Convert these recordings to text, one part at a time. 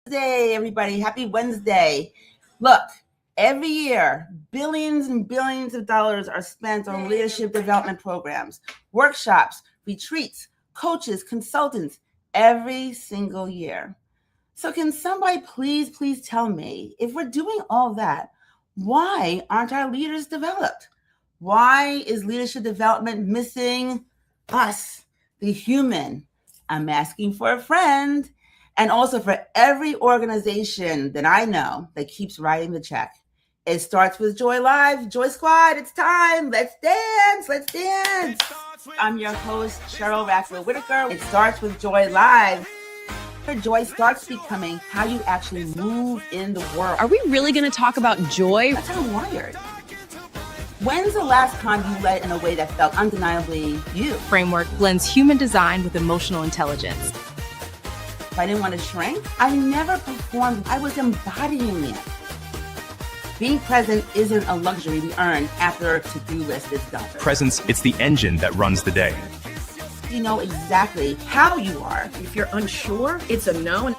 Wednesday, everybody. Happy Wednesday. Look, every year, billions and billions of dollars are spent on leadership development programs, workshops, retreats, coaches, consultants, every single year. So can somebody please tell me, if we're doing all that, why aren't our leaders developed? Why is leadership development missing us, the human? I'm asking for a friend. And also for every organization that I know that keeps writing the check. It starts with Joy Live, Joy Squad, it's time. Let's dance. I'm your host, Sheryl Raphael Whitaker. It starts with Joy Live. Joy starts becoming how you actually move in the world. Are we really going to talk about joy? That's how I'm wired. When's the last time you led in a way that felt undeniably you? Framework blends human design with emotional intelligence. If I didn't want to shrink, I never performed. I was embodying it. Being present isn't a luxury we earn after a to-do list is done. Presence, it's the engine that runs the day. You know exactly how you are. If you're unsure, it's a no.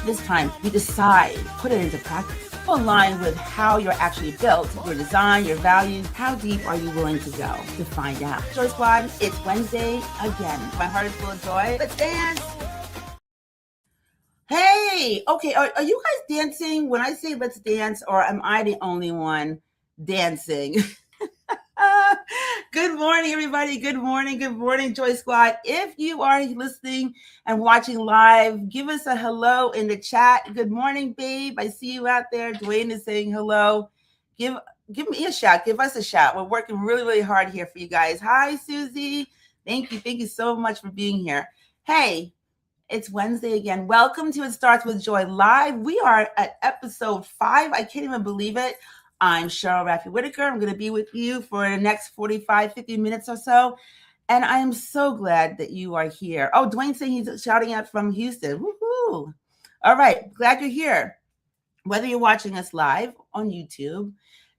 This time, you decide, put it into practice. Align with how you're actually built, your design, your values. How deep are you willing to go to find out? Joy Squad, it's Wednesday again. My heart is full of joy. Let's dance. Hey, okay, are you guys dancing when I say let's dance, or am I the only one dancing? Good morning, everybody. Good morning, Joy Squad. If you are listening and watching live, give us a hello in the chat. Good morning, babe. I see you out there. Dwayne is saying hello. Give me a shout. Give us a shout. We're working really hard here for you guys. Hi, Susie. Thank you so much for being here. Hey, it's Wednesday again. Welcome to It Starts With Joy Live. We are at episode 5. I can't even believe it. I'm Sheryl Raphael Whitaker. I'm going to be with you for the next 45, 50 minutes or so. And I am so glad that you are here. Oh, Dwayne's saying he's shouting out from Houston. Woohoo. All right. Glad you're here. Whether you're watching us live on YouTube,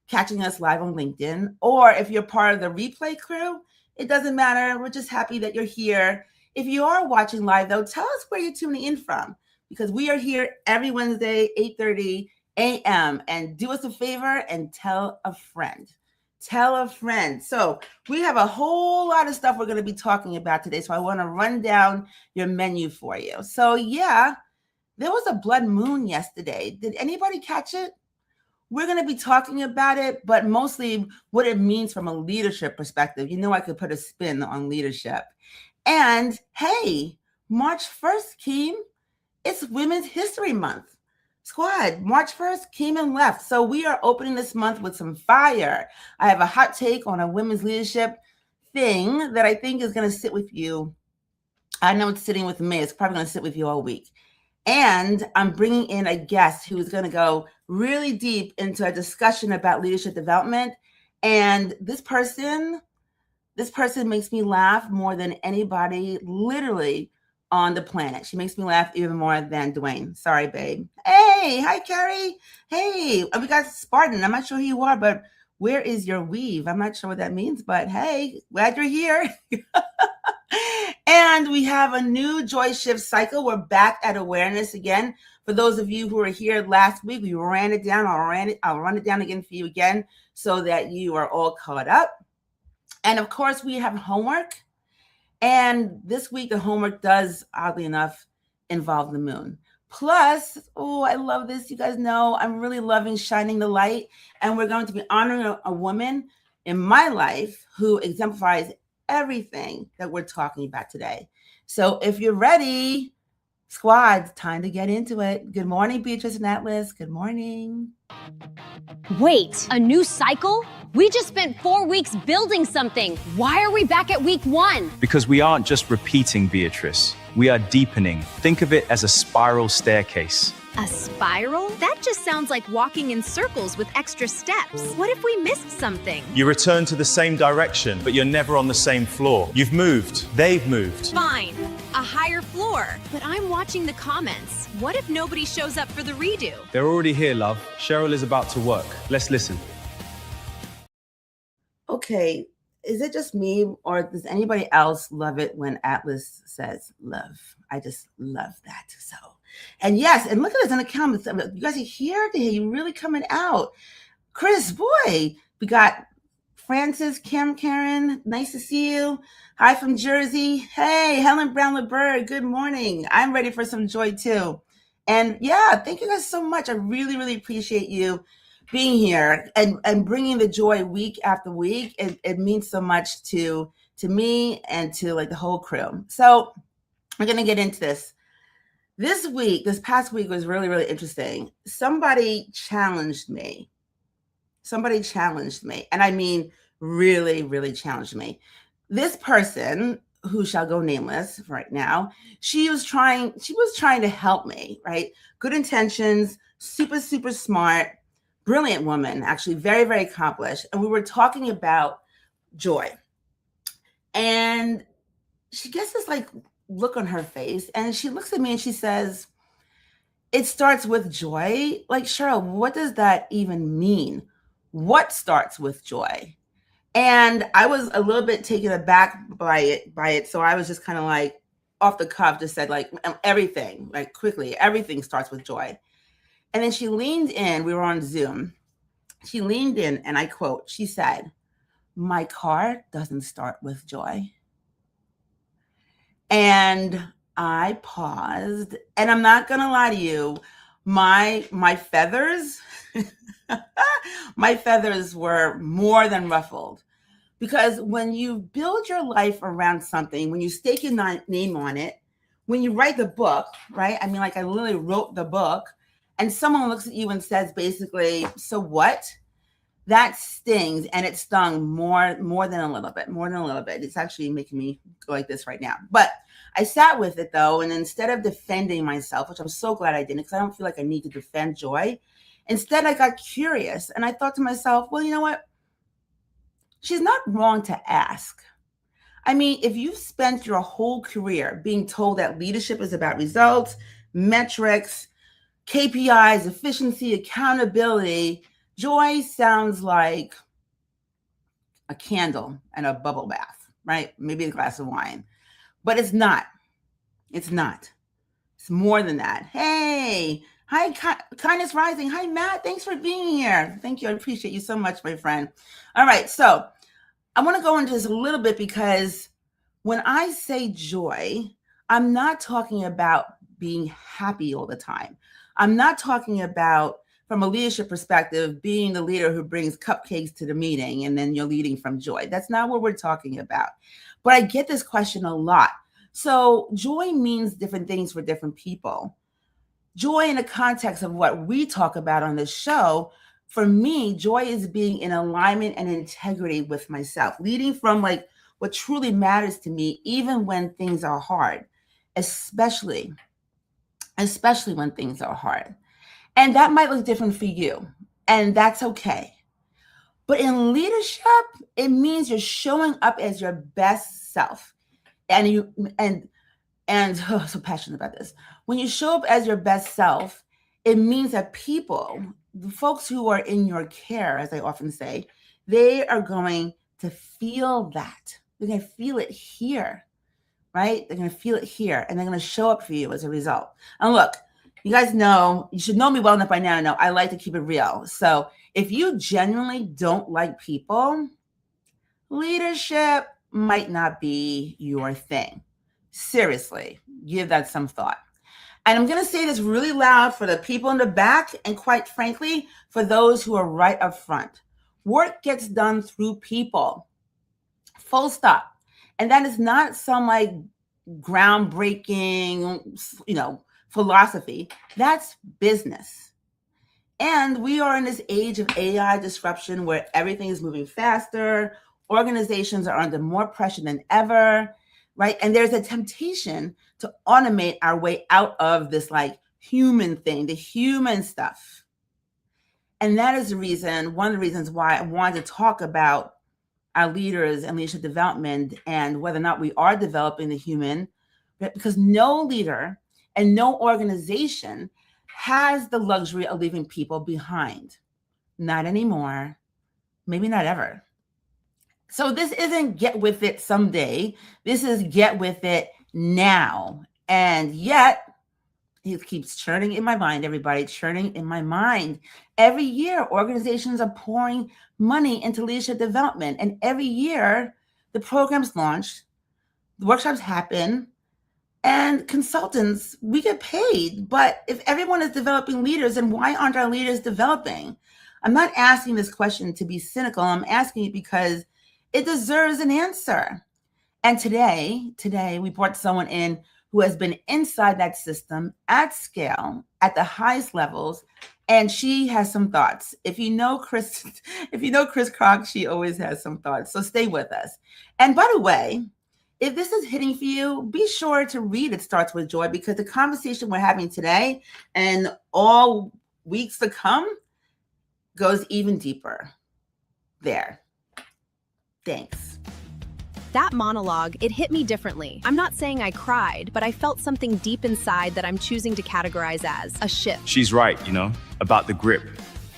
catching us live on LinkedIn, or if you're part of the replay crew, it doesn't matter. We're just happy that you're here. If you are watching live, though, tell us where you're tuning in from, because we are here every Wednesday, 8:30 a.m. And do us a favor and tell a friend. Tell a friend. So we have a whole lot of stuff we're going to be talking about today. So I want to run down your menu for you. So yeah, there was a blood moon yesterday. Did anybody catch it? We're going to be talking about it, but mostly what it means from a leadership perspective. You know, I could put a spin on leadership. And hey, March 1st came. It's Women's History Month. Squad, March 1st came and left. So we are opening this month with some fire. I have a hot take on a women's leadership thing that I think is going to sit with you. I know it's sitting with me. It's probably going to sit with you all week. And I'm bringing in a guest who is going to go really deep into a discussion about leadership development. And this person makes me laugh more than anybody literally on the planet. She makes me laugh even more than Dwayne. Sorry, babe. Hey, hi, Carrie. Hey, we got Spartan. I'm not sure who you are, but where is your weave? I'm not sure what that means, but hey, glad you're here. And we have a new Joy Shift cycle. We're back at awareness again. For those of you who were here last week, we ran it down. I'll run it down again for you again so that you are all caught up. And of course, we have homework. And this week, the homework does, oddly enough, involve the moon. Plus, oh, I love this. You guys know I'm really loving shining the light. And we're going to be honoring a woman in my life who exemplifies everything that we're talking about today. So if you're ready, squad, time to get into it. Good morning, Beatrice and Atlas. Good morning. Wait, a new cycle? We just spent 4 weeks building something. Why are we back at week 1? Because we aren't just repeating, Beatrice. We are deepening. Think of it as a spiral staircase. A spiral? That just sounds like walking in circles with extra steps. What if we missed something? You return to the same direction, but you're never on the same floor. You've moved. They've moved. Fine, a higher floor. But I'm watching the comments. What if nobody shows up for the redo? They're already here, love. Sheryl is about to work. Let's listen. Okay, is it just me, or does anybody else love it when Atlas says love? I just love that. So, and yes, and look at this in the comments. You guys are here today. You're really coming out. Chris, boy, we got Francis, Kim, Karen. Nice to see you. Hi from Jersey. Hey, Helen Brown LeBerg. Good morning. I'm ready for some joy too. And yeah, thank you guys so much. I really, really appreciate you being here and bringing the joy week after week. It means so much to me and to like the whole crew. So we're going to get into this. This past week was really, really interesting. Somebody challenged me. And I mean, really, really challenged me. This person, who shall go nameless right now, she was trying to help me, right? Good intentions, super, super smart, brilliant woman, actually very, very accomplished. And we were talking about joy. And she gets this like look on her face, and she looks at me and she says, it starts with joy. Like, Sheryl, what does that even mean? What starts with joy? And I was a little bit taken aback by it. So I was just kind of like off the cuff, just said like everything, like quickly, everything starts with joy. And then she leaned in, we were on Zoom. She leaned in and I quote, she said, my car doesn't start with joy. And I paused, and I'm not going to lie to you, my feathers, my feathers were more than ruffled. Because when you build your life around something, when you stake your name on it, when you write the book, right? I mean, like I literally wrote the book, and someone looks at you and says basically, so what? That stings, and it stung more than a little bit. It's actually making me go like this right now. But I sat with it though, and instead of defending myself, which I'm so glad I didn't, because I don't feel like I need to defend joy. Instead, I got curious, and I thought to myself, well, you know what? She's not wrong to ask. I mean, if you've spent your whole career being told that leadership is about results, metrics, KPIs, efficiency, accountability, joy sounds like a candle and a bubble bath, right? Maybe a glass of wine, but it's not. It's not. It's more than that. Hey, hi, Kindness Rising. Hi, Matt. Thanks for being here. Thank you. I appreciate you so much, my friend. All right. So I want to go into this a little bit, because when I say joy, I'm not talking about being happy all the time. I'm not talking about, from a leadership perspective, being the leader who brings cupcakes to the meeting and then you're leading from joy. That's not what we're talking about. But I get this question a lot. So joy means different things for different people. Joy in the context of what we talk about on this show, for me, joy is being in alignment and integrity with myself, leading from like what truly matters to me, even when things are hard, especially when things are hard. And that might look different for you, and that's okay. But in leadership, it means you're showing up as your best self. And so passionate about this. When you show up as your best self, it means that people, the folks who are in your care, as I often say, they are going to feel that. They're going to feel it here, right? They're going to feel it here, and they're going to show up for you as a result. And look, you guys know, you should know me well enough by now to know I like to keep it real. So if you genuinely don't like people, leadership might not be your thing. Seriously, give that some thought. And I'm going to say this really loud for the people in the back, and quite frankly, for those who are right up front. Work gets done through people. Full stop. And that is not some like groundbreaking, philosophy. That's business. And we are in this age of AI disruption where everything is moving faster. Organizations are under more pressure than ever, right? And there's a temptation to automate our way out of this like human thing, the human stuff. And that is one of the reasons why I wanted to talk about our leaders and leadership development and whether or not we are developing the human, because no leader and no organization has the luxury of leaving people behind. Not anymore. Maybe not ever. So this isn't get with it someday. This is get with it now. And yet, it keeps churning in my mind, everybody, churning in my mind. Every year, organizations are pouring money into leadership development. And every year, the programs launch, the workshops happen, and consultants, we get paid. But if everyone is developing leaders, then why aren't our leaders developing? I'm not asking this question to be cynical. I'm asking it because it deserves an answer. And today, we brought someone in who has been inside that system at scale, at the highest levels, and she has some thoughts. If you know Chris Krok, she always has some thoughts. So stay with us. And by the way, if this is hitting for you, be sure to read It Starts With Joy, because the conversation we're having today and all weeks to come goes even deeper there. Thanks. That monologue, it hit me differently. I'm not saying I cried, but I felt something deep inside that I'm choosing to categorize as a shift. She's right, about the grip.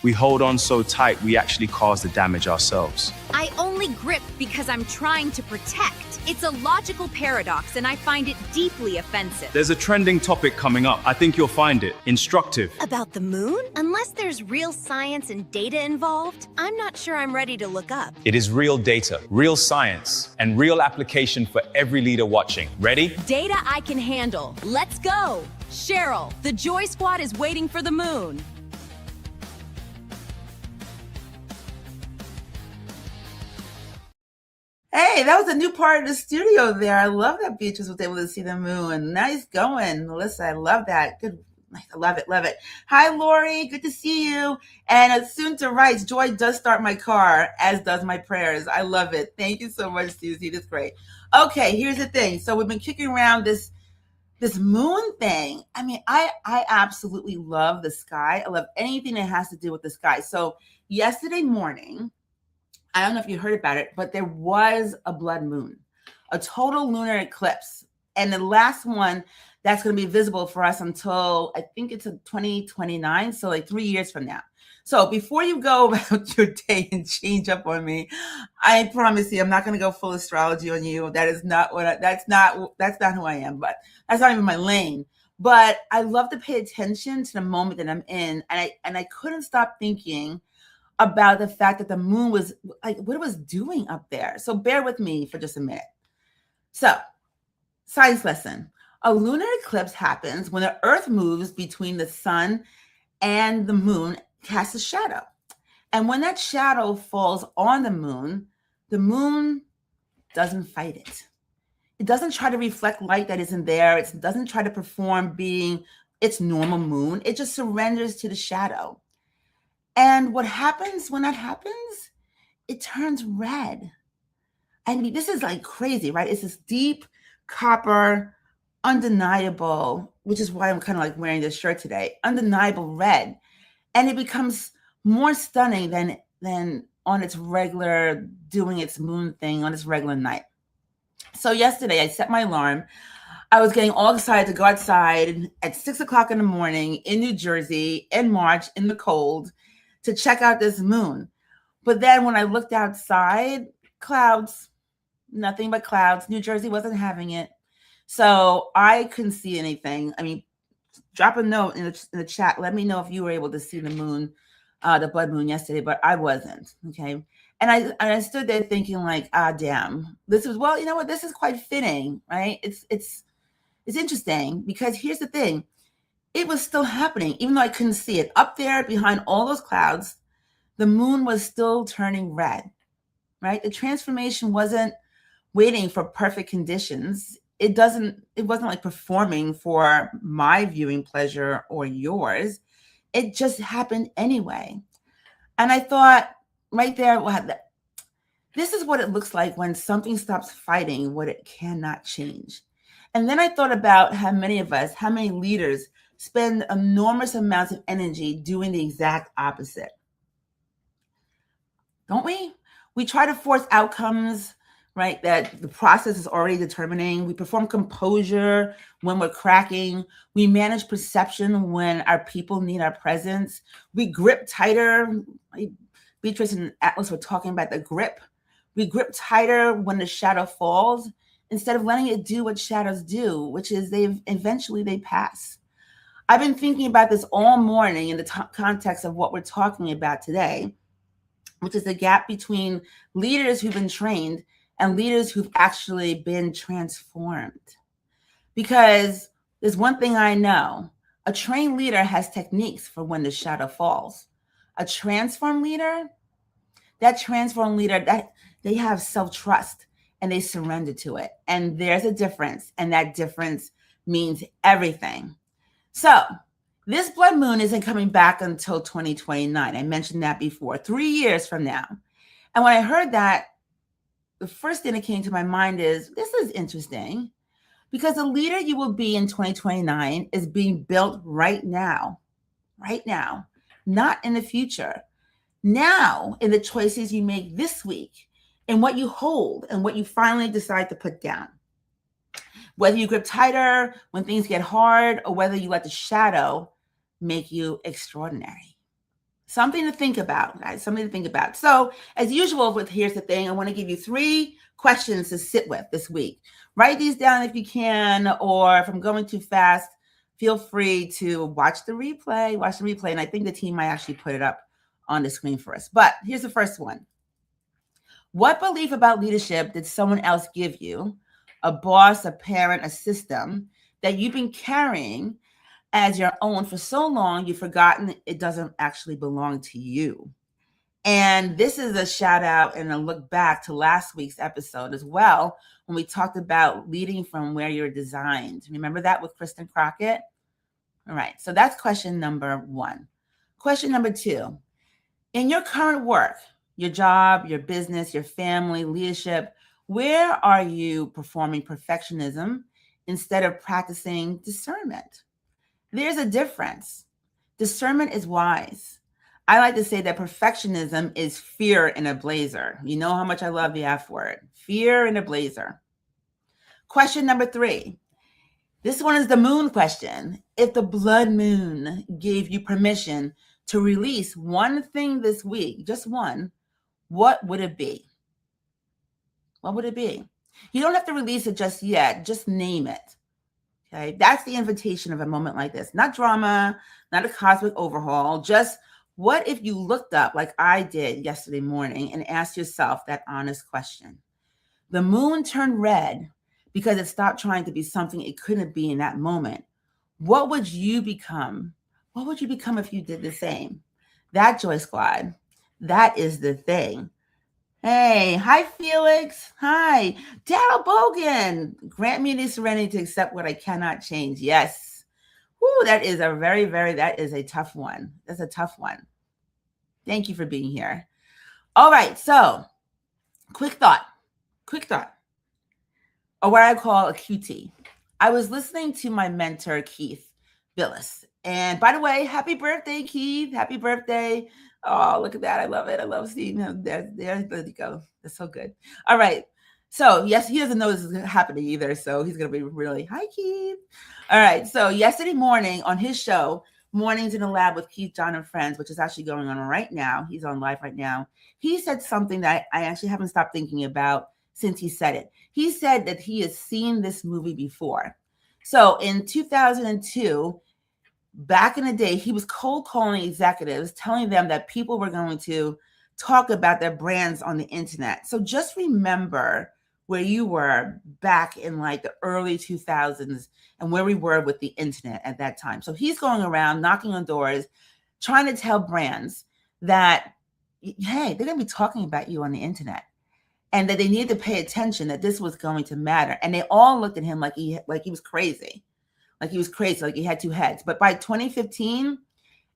We hold on so tight, we actually cause the damage ourselves. I only grip because I'm trying to protect. It's a logical paradox, and I find it deeply offensive. There's a trending topic coming up. I think you'll find it instructive. About the moon? Unless there's real science and data involved, I'm not sure I'm ready to look up. It is real data, real science, and real application for every leader watching. Ready? Data I can handle. Let's go. Sheryl, the Joy Squad is waiting for the moon. Hey, that was a new part of the studio there. I love that Beatrice was able to see the moon. Nice going, Melissa. I love that. Good. I love it. Hi, Lori. Good to see you. And soon to write, joy does start my car, as does my prayers. I love it. Thank you so much, Susie. That's great. Okay, here's the thing. So we've been kicking around this moon thing. I mean, I absolutely love the sky. I love anything that has to do with the sky. So yesterday morning, I don't know if you heard about it, but there was a blood moon, a total lunar eclipse. And the last one that's going to be visible for us until I think it's 2029. So like 3 years from now. So before you go about your day and change up on me, I promise you, I'm not going to go full astrology on you. That is not that's not who I am, but that's not even my lane. But I love to pay attention to the moment that I'm in. And I couldn't stop thinking about the fact that the moon was like, what it was doing up there. So bear with me for just a minute. So, science lesson. A lunar eclipse happens when the Earth moves between the sun and the moon, casts a shadow. And when that shadow falls on the moon doesn't fight it. It doesn't try to reflect light that isn't there. It doesn't try to perform being its normal moon. It just surrenders to the shadow. And what happens when that happens? It turns red. I mean, this is like crazy, right? It's this deep copper, undeniable, which is why I'm kind of like wearing this shirt today, undeniable red. And it becomes more stunning than on its regular, doing its moon thing on its regular night. So yesterday I set my alarm. I was getting all excited to go outside at 6 o'clock in the morning in New Jersey in March in the cold to check out this moon. But then when I looked outside, clouds, nothing but clouds. New Jersey wasn't having it. So I couldn't see anything. I mean, drop a note in the chat. Let me know if you were able to see the moon, the blood moon yesterday, but I wasn't, okay? And I stood there thinking like, damn, this is, well, you know what? This is quite fitting, right? It's interesting because here's the thing. It was still happening, even though I couldn't see it. Up there behind all those clouds, the moon was still turning red, right? The transformation wasn't waiting for perfect conditions. It wasn't like performing for my viewing pleasure or yours. It just happened anyway. And I thought right there, wow, this is what it looks like when something stops fighting what it cannot change. And then I thought about how many of us, how many leaders spend enormous amounts of energy doing the exact opposite. Don't we? We try to force outcomes, right, that the process is already determining. We perform composure when we're cracking. We manage perception when our people need our presence. We grip tighter. Beatrice and Atlas were talking about the grip, We grip tighter when the shadow falls instead of letting it do what shadows do, which is they pass. I've been thinking about this all morning in the context of what we're talking about today, which is the gap between leaders who've been trained and leaders who've actually been transformed. Because there's one thing I know, a trained leader has techniques for when the shadow falls. A transformed leader, that they have self-trust and they surrender to it. And there's a difference, and that difference means everything. So this blood moon isn't coming back until 2029. I mentioned that before, 3 years from now. And when I heard that, the first thing that came to my mind is, this is interesting, because the leader you will be in 2029 is being built right now, not in the future. Now, in the choices you make this week, and what you hold and what you finally decide to put down. Whether you grip tighter when things get hard, or whether you let the shadow make you extraordinary. Something to think about, guys, something to think about. So as usual, here's the thing. I want to give you 3 questions to sit with this week. Write these down if you can, or if I'm going too fast, feel free to watch the replay. And I think the team might actually put it up on the screen for us. But here's the first one. What belief about leadership did someone else give you, a boss, a parent, a system, that you've been carrying as your own for so long you've forgotten it doesn't actually belong to you? And this is a shout out and a look back to last week's episode as well, when we talked about leading from where you're designed. Remember that with Chris Krok? All right, so that's question number 1. Question number 2, in your current work, your job, your business, your family, leadership, where are you performing perfectionism instead of practicing discernment? There's a difference. Discernment is wise. I like to say that perfectionism is fear in a blazer. You know how much I love the F word. Fear in a blazer. Question number 3. This one is the moon question. If the blood moon gave you permission to release one thing this week, just one, what would it be? What would it be? You don't have to release it just yet. Just name it. Okay, that's the invitation of a moment like this. Not drama, not a cosmic overhaul. Just what if you looked up like I did yesterday morning and asked yourself that honest question? The moon turned red because it stopped trying to be something it couldn't be in that moment. What would you become? What would you become if you did the same? That, Joy Squad, that is the thing. Hey, hi, Felix. Hi, Daryl Bogan. Grant me the serenity to accept what I cannot change. Yes. Woo, that is a that is a tough one. That's a tough one. Thank you for being here. All right, so quick thought, or what I call a QT. I was listening to my mentor, Keith Billis. And by the way, happy birthday, Keith. Happy birthday. Oh, look at that. I love it. I love seeing him. There you go. That's so good. All right. So, yes, he doesn't know this is happening either. So he's going to be really, hi, Keith. All right. So yesterday morning on his show, Mornings in the Lab with Keith, John, and Friends, which is actually going on right now. He's on live right now. He said something that I actually haven't stopped thinking about since he said it. He said that he has seen this movie before. So in 2002, back in the day, he was cold calling executives, telling them that people were going to talk about their brands on the internet. So just remember where you were back in like the early 2000s and where we were with the internet at that time. So he's going around knocking on doors, trying to tell brands that, hey, they're going to be talking about you on the internet and that they need to pay attention, that this was going to matter. And they all looked at him like he was crazy. Like he had 2 heads. But by 2015,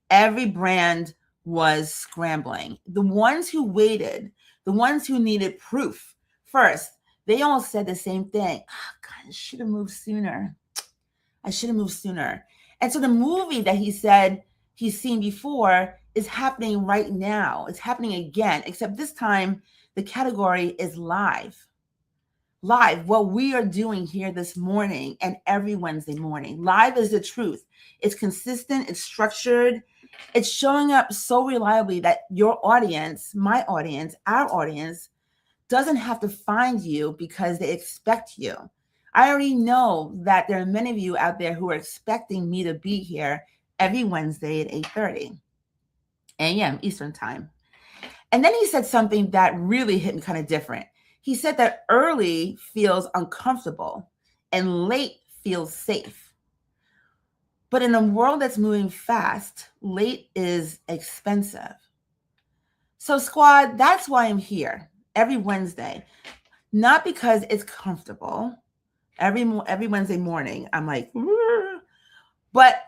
every brand was scrambling. The ones who waited, the ones who needed proof first, they all said the same thing. Oh, God, I should have moved sooner. And so the movie that he said he's seen before is happening right now. It's happening again, except this time the category is live. Live, what we are doing here this morning and every Wednesday morning. Live is the truth. It's consistent, it's structured, it's showing up so reliably that your audience, my audience, our audience, doesn't have to find you because they expect you. I already know that there are many of you out there who are expecting me to be here every Wednesday at 8:30 a.m. Eastern time. And then he said something that really hit me kind of different. He said that early feels uncomfortable and late feels safe. But in a world that's moving fast, late is expensive. So squad, that's why I'm here every Wednesday. Not because it's comfortable. Every Wednesday morning, I'm like, but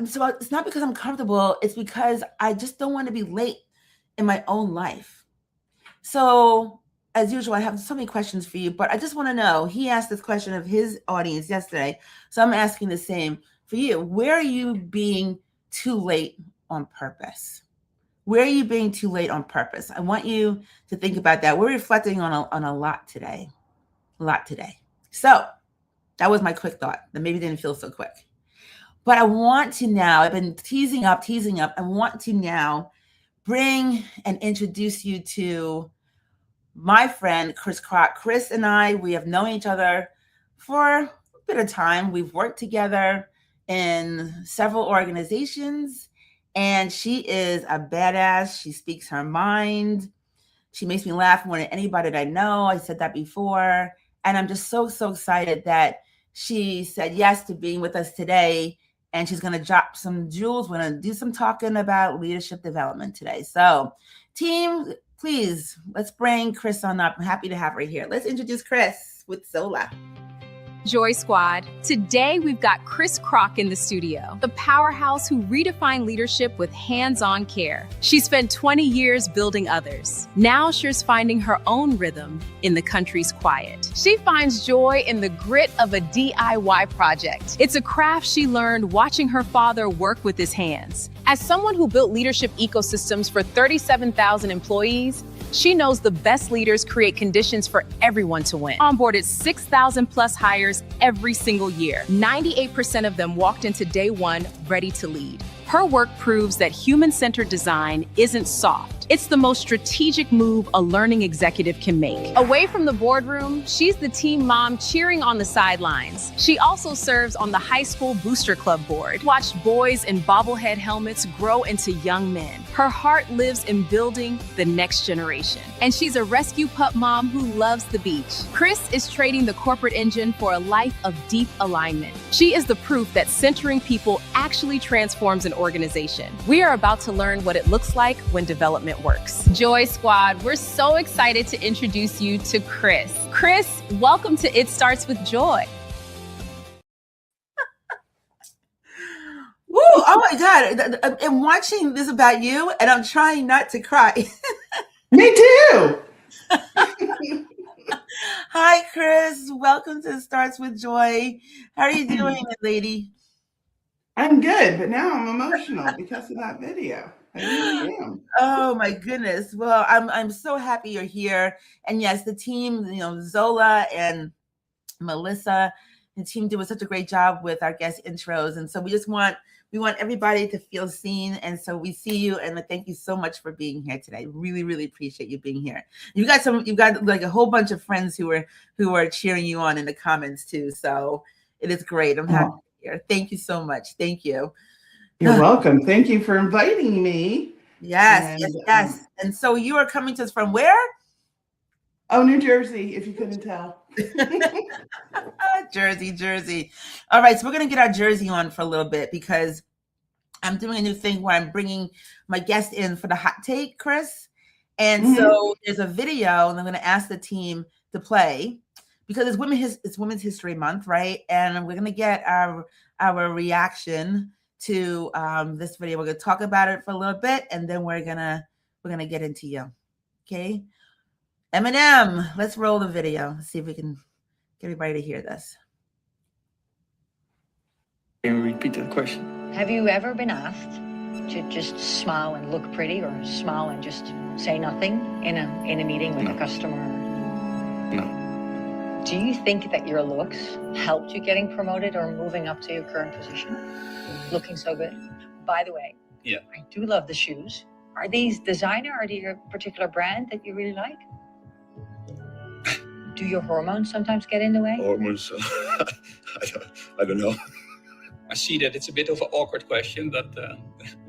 so it's not because I'm comfortable. It's because I just don't want to be late in my own life. So as usual, I have so many questions for you, but I just want to know, he asked this question of his audience yesterday. So I'm asking the same for you. Where are you being too late on purpose? Where are you being too late on purpose? I want you to think about that. We're reflecting on a lot today. So that was my quick thought. That maybe didn't feel so quick. But I want to now, I've been teasing up. I want to now bring and introduce you to my friend, Chris Krok. Chris and I, we have known each other for a bit of time. We've worked together in several organizations, and she is a badass. She speaks her mind. She makes me laugh more than anybody that I know. I said that before. And I'm just so excited that she said yes to being with us today. And she's going to drop some jewels. We're going to do some talking about leadership development today. So team, please, let's bring Chris on up. I'm happy to have her here. Let's introduce Chris with Zola. Joy Squad. Today we've got Chris Krok in the studio, the powerhouse who redefined leadership with hands-on care. She spent 20 years building others. Now she's finding her own rhythm in the country's quiet. She finds joy in the grit of a DIY project. It's a craft she learned watching her father work with his hands. As someone who built leadership ecosystems for 37,000 employees, she knows the best leaders create conditions for everyone to win. Onboarded 6,000 plus hires every single year. 98% of them walked into day one ready to lead. Her work proves that human-centered design isn't soft. It's the most strategic move a learning executive can make. Away from the boardroom, she's the team mom cheering on the sidelines. She also serves on the high school booster club board, watched boys in bobblehead helmets grow into young men. Her heart lives in building the next generation. And she's a rescue pup mom who loves the beach. Chris is trading the corporate engine for a life of deep alignment. She is the proof that centering people actually transforms an organization. We are about to learn what it looks like when development works. Joy Squad, we're so excited to introduce you to Chris. Chris, welcome to It Starts With Joy. Woo! Oh my God. I'm watching this about you and I'm trying not to cry. Me too. Hi, Chris. Welcome to It Starts With Joy. How are you doing, lady? I'm good, but now I'm emotional because of that video. I really am. Oh my goodness. Well, I'm so happy you're here. And yes, the team, Zola and Melissa, the team did such a great job with our guest intros. And so we want everybody to feel seen. And so we see you and thank you so much for being here today. Really, really appreciate you being here. You've got like a whole bunch of friends who are cheering you on in the comments too. So it is great. I'm happy to be here. Thank you so much. Thank you. You're welcome. Thank you for inviting me. Yes. And so you are coming to us from where? Oh, New Jersey, if you couldn't tell. Jersey. All right, so we're going to get our Jersey on for a little bit because I'm doing a new thing where I'm bringing my guest in for the hot take, Chris. And so there's a video and I'm going to ask the team to play because it's Women's History Month, right? And we're going to get our reaction to this video. We're going to talk about it for a little bit and then we're going to get into you. Okay? Eminem, let's roll the video. Let's see if we can get everybody to hear this. Can you repeat the question? Have you ever been asked to just smile and look pretty or smile and just say nothing in a meeting with a customer? No. Do you think that your looks helped you getting promoted or moving up to your current position? Looking so good? By the way, Yeah. I do love the shoes. Are these designer or do you have a particular brand that you really like? Do your hormones sometimes get in the way? Hormones, I don't know. I see that it's a bit of an awkward question, but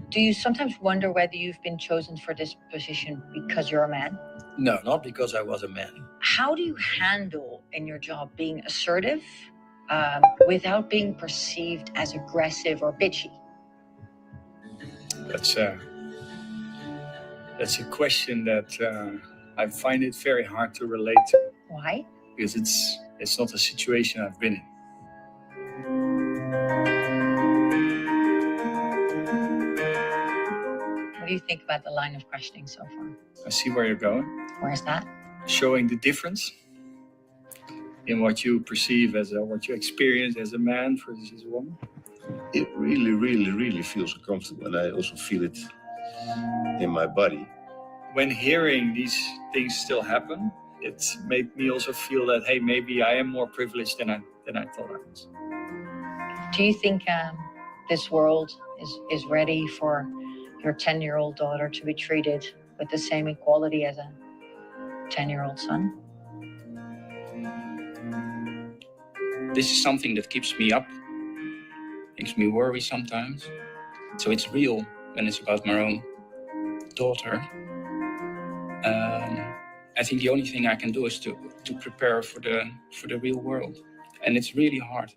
Do you sometimes wonder whether you've been chosen for this position because you're a man? No, not because I was a man. How do you handle in your job being assertive without being perceived as aggressive or bitchy? That's a question that I find it very hard to relate to. Why? Because it's not a situation I've been in. What do you think about the line of questioning so far? I see where you're going. Where's that? Showing the difference in what you perceive what you experience as a man versus as a woman. It really, really, really feels uncomfortable, and I also feel it in my body. When hearing these things still happen, it made me also feel that, hey, maybe I am more privileged than I thought I was. Do you think this world is ready for your 10-year-old daughter to be treated with the same equality as a 10-year-old son? this is something that keeps me up, makes me worry sometimes. So it's real when it's about my own daughter. I think the only thing I can do is to prepare for the real world. And it's really hard.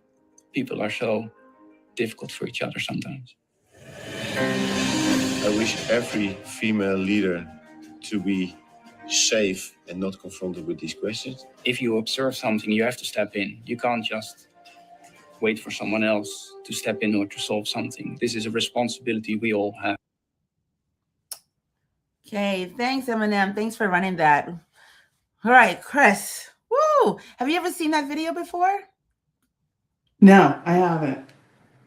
People are so difficult for each other sometimes. I wish every female leader to be safe and not confronted with these questions. If you observe something, you have to step in. You can't just wait for someone else to step in or to solve something. This is a responsibility we all have. Okay, thanks, Eminem. Thanks for running that. All right, Chris. Woo! Have you ever seen that video before? No, I haven't.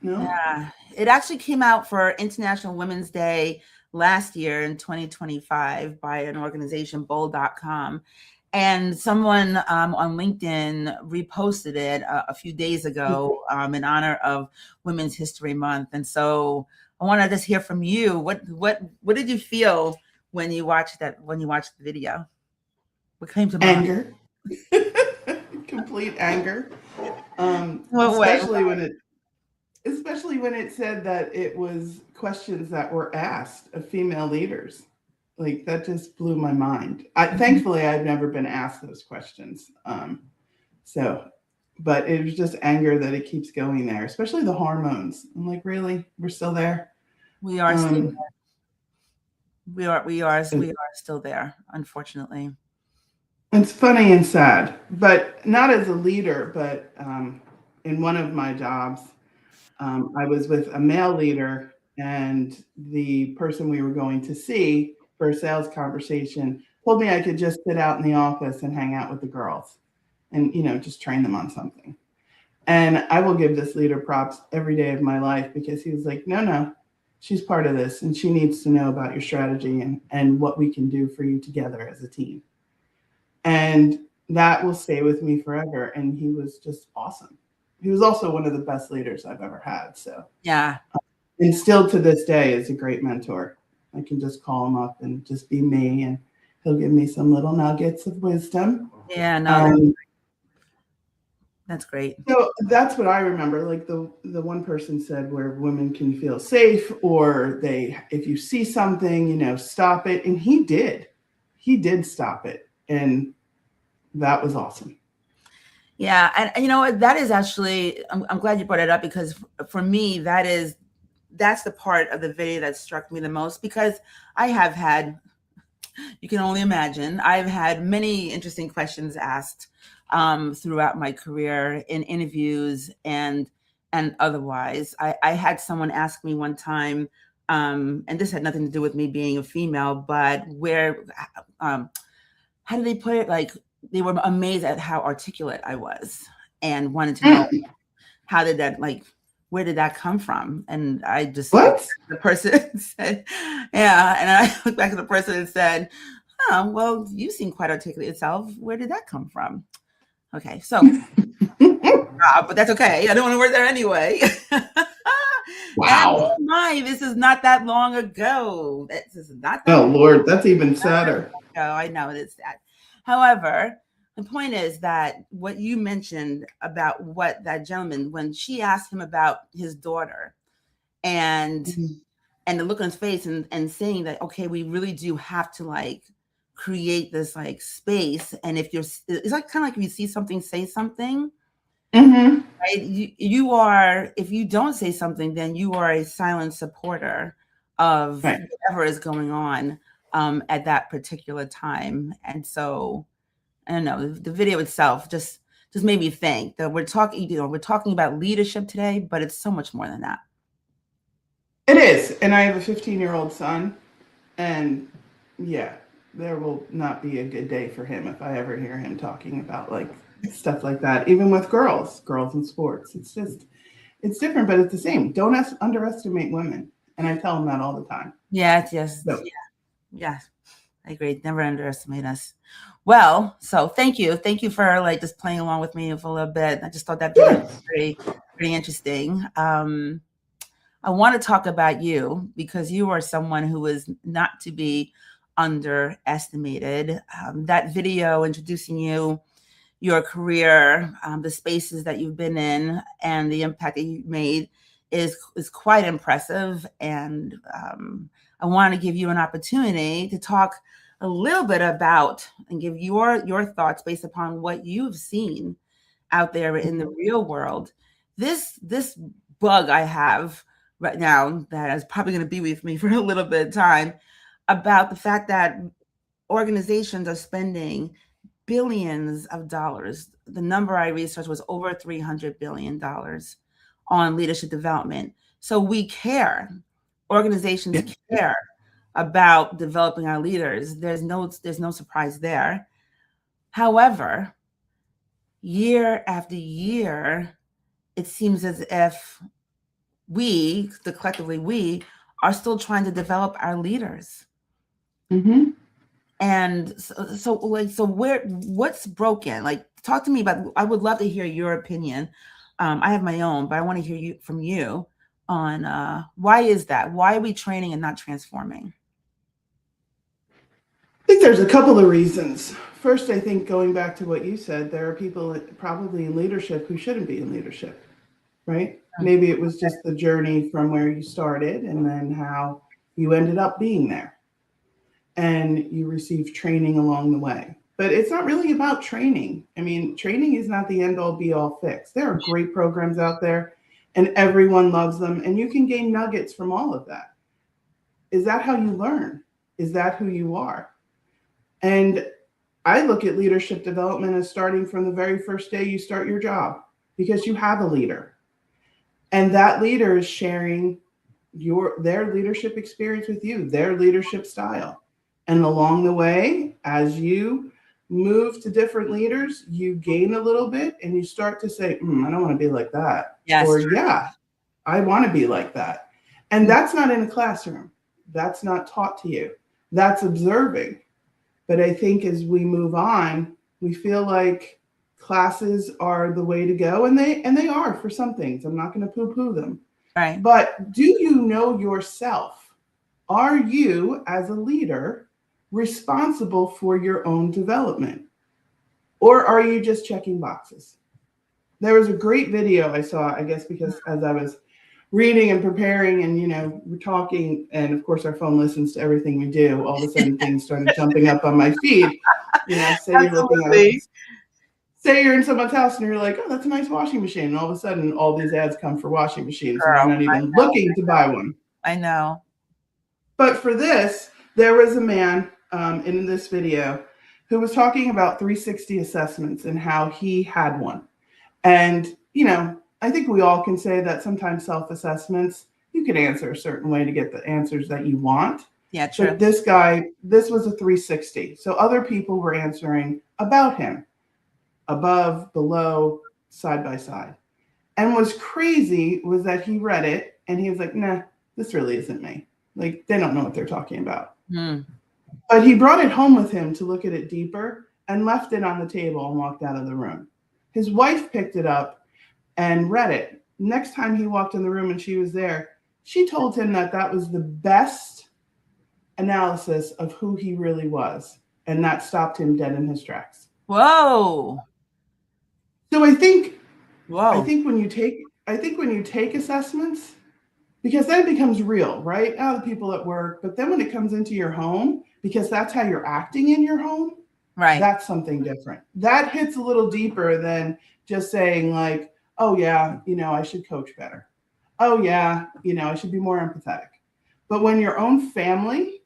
No. Yeah, it actually came out for International Women's Day last year in 2025 by an organization, bold.com. And someone on LinkedIn reposted it a few days ago in honor of Women's History Month. And so I want to just hear from you. What did you feel when you watched that? When you watched the video, what came to mind? Anger, complete anger. Especially when it said that it was questions that were asked of female leaders. Like, that just blew my mind. Thankfully, I've never been asked those questions. But it was just anger that it keeps going there, especially the hormones. I'm like, really? We're still there? We are still there. We are still there, unfortunately. It's funny and sad, but not as a leader, but in one of my jobs, I was with a male leader, and the person we were going to see for a sales conversation told me I could just sit out in the office and hang out with the girls and, just train them on something. And I will give this leader props every day of my life, because he was like, no, she's part of this, and she needs to know about your strategy and what we can do for you together as a team. And that will stay with me forever. And he was just awesome. He was also one of the best leaders I've ever had. So yeah. And still to this day is a great mentor. I can just call him up and just be me, and he'll give me some little nuggets of wisdom. Yeah, no, that's great. So that's what I remember. Like the one person said, where women can feel safe, or if you see something, stop it. And he did stop it. And that was awesome. Yeah. And that is actually, I'm glad you brought it up, because for me, that's the part of the video that struck me the most, because I have had, you can only imagine, I've had many interesting questions asked throughout my career in interviews and otherwise. I had someone ask me one time, and this had nothing to do with me being a female, but how do they put it? Like, they were amazed at how articulate I was and wanted to know how did that, where did that come from? And I just, the person said, yeah. And I looked back at the person and said, oh, well, you seem quite articulate yourself. Where did that come from? Okay. So, but that's okay. I don't want to work there anyway. Wow. This is not that long ago. This is not that Oh, Lord, that's even sadder. I know it is sad. However, the point is that what you mentioned about what that gentleman, when she asked him about his daughter, and the look on his face, and saying that, okay, we really do have to like create this like space, and if it's like kind of like if you see something, say something. Right? You are, if you don't say something, then you are a silent supporter of whatever is going on at that particular time. And so, I don't know, the video itself just made me think that we're talking about leadership today, but it's so much more than that. It is. And I have a 15-year-old son, and yeah, there will not be a good day for him if I ever hear him talking about like stuff like that, even with girls in sports. It's different, but it's the same. Don't underestimate women. And I tell them that all the time. Yes. So. Yeah, I agree. Never underestimate us. Well, so thank you for like just playing along with me for a little bit. I just thought that was pretty interesting. I want to talk about you because you are someone who is not to be underestimated. That video introducing you, your career, the spaces that you've been in, and the impact that you've made is quite impressive. And I want to give you an opportunity to talk a little bit about and give your thoughts based upon what you've seen out there in the real world. This bug I have right now that is probably going to be with me for a little bit of time, about the fact that organizations are spending billions of dollars. The number I researched was over $300 billion on leadership development. So we care. Organizations care about developing our leaders. There's no surprise there. However, year after year, it seems as if we are still trying to develop our leaders. And so what's broken? Like, talk to me about, I would love to hear your opinion. I have my own, but I want to hear from you on why is that? Why are we training and not transforming? I think there's a couple of reasons. First, I think going back to what you said, there are people probably in leadership who shouldn't be in leadership, right? Maybe it was just the journey from where you started and then how you ended up being there. And you received training along the way. But it's not really about training. I mean, training is not the end all be all fix. There are great programs out there and everyone loves them. And you can gain nuggets from all of that. Is that how you learn? Is that who you are? And I look at leadership development as starting from the very first day you start your job, because you have a leader. And that leader is sharing their leadership experience with you, their leadership style. And along the way, as you move to different leaders, you gain a little bit and you start to say, I don't want to be like that. Yes. Or, yeah, I want to be like that. And that's not in a classroom. That's not taught to you. That's observing. But I think as we move on, we feel like classes are the way to go. And they are for some things. I'm not going to poo-poo them. Right. But do you know yourself? Are you, as a leader, responsible for your own development? Or are you just checking boxes? There was a great video I saw, I guess, because as I was reading and preparing and, we're talking, and of course our phone listens to everything we do, all of a sudden things started jumping up on my feed. Say you're in someone's house and you're like, oh, that's a nice washing machine. And all of a sudden all these ads come for washing machines. Girl, and you're not even looking to buy one. I know. But for this, there was a man in this video who was talking about 360 assessments and how he had one. And, I think we all can say that sometimes self-assessments, you can answer a certain way to get the answers that you want. Yeah, true. But this was a 360. So other people were answering about him, above, below, side by side. And what's crazy was that he read it and he was like, nah, this really isn't me. Like, they don't know what they're talking about. But he brought it home with him to look at it deeper and left it on the table and walked out of the room. His wife picked it up and read it. Next time he walked in the room and she was there, she told him that was the best analysis of who he really was. And that stopped him dead in his tracks. Whoa. So I think Whoa. when you take assessments, because then it becomes real, right? Now the people at work, but then when it comes into your home, because that's how you're acting in your home, right? That's something different. That hits a little deeper than just saying like, oh yeah, I should coach better. Oh yeah, I should be more empathetic. But when your own family